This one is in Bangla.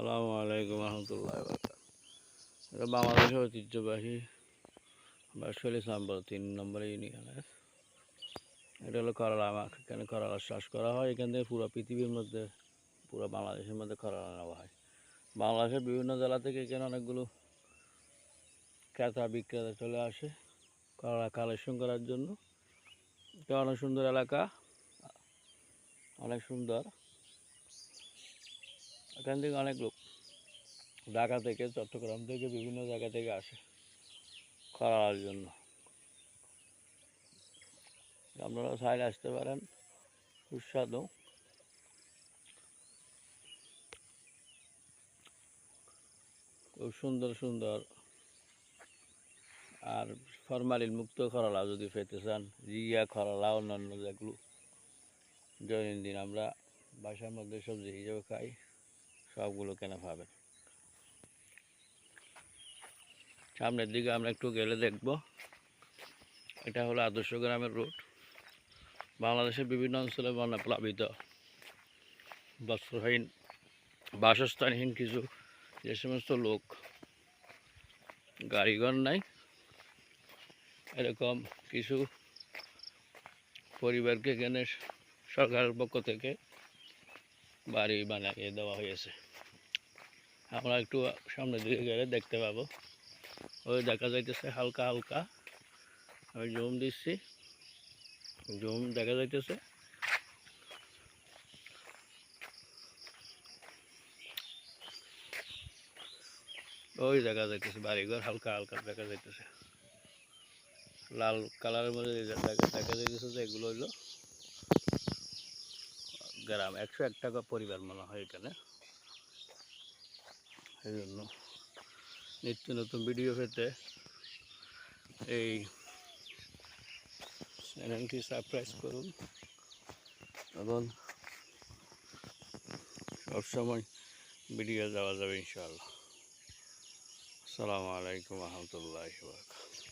আসসালামু আলাইকুম রহমতুল্লাহ বারকাত। এটা বাংলাদেশের ঐতিহ্যবাহী বাঁশখালী সাম্বর 3 নম্বর ইউনিয়নের। এটা হলো করলা মাঠ। এখানে করলা চাষ করা হয়। এখান থেকে পুরো পৃথিবীর মধ্যে, পুরো বাংলাদেশের মধ্যে করলা নেওয়া হয়। বাংলাদেশের বিভিন্ন জেলা থেকে এখানে অনেকগুলো ক্রেতা বিক্রেতা চলে আসে করলা কালেকশন করার জন্য। এটা অনেক সুন্দর এলাকা, অনেক সুন্দর। এখান থেকে অনেক লোক ঢাকা থেকে, চট্টগ্রাম থেকে, বিভিন্ন জায়গা থেকে আসে করলার জন্য। আপনারা চাইলে আসতে পারেন, সুস্বাদু। খুব সুন্দর সুন্দর। আর ফরমালিন মুক্ত করলা যদি পেতে চান, জিয়া করলা, অন্যান্য যেগুলো দৈনন্দিন আমরা বাসার মধ্যে সবজি হিসেবে খাই, সবগুলো কেনা পাবেন। সামনের দিকে আমরা একটু গেলে দেখব, এটা হলো আদর্শ গ্রামের রোড। বাংলাদেশের বিভিন্ন অঞ্চলে বন্যা প্লাবিত, বস্ত্রহীন, বাসস্থানহীন কিছু যে সমস্ত লোক, গাড়িঘর নাই, এরকম কিছু পরিবারকে এখানে সরকারের পক্ষ থেকে বাড়ি বানিয়ে দেওয়া হয়েছে। আমরা একটু সামনের দিকে গেলে দেখতে পাবো, ওই দেখা যাইতেছে হালকা হালকা, আমি জুম দিচ্ছি, জুম দেখা যাইতেছে। ওই দেখা যাইতেছে বাড়িঘর হালকা হালকা দেখা যাইতেছে, লাল কালারের মধ্যে দেখা যাইতেছে যে এগুলো হইলো গ্রাম। 101 টাকা পরিবার মনে হয় এখানে। এই জন্য নিত্য নতুন ভিডিও পেতে এই চ্যানেলটি সাবস্ক্রাইব করুন এবং সবসময় ভিডিও দেওয়া যাবে ইনশাআল্লাহ। আসসালামু আলাইকুম রহমতুল্লাহি ওয়া বারাকাতুহু।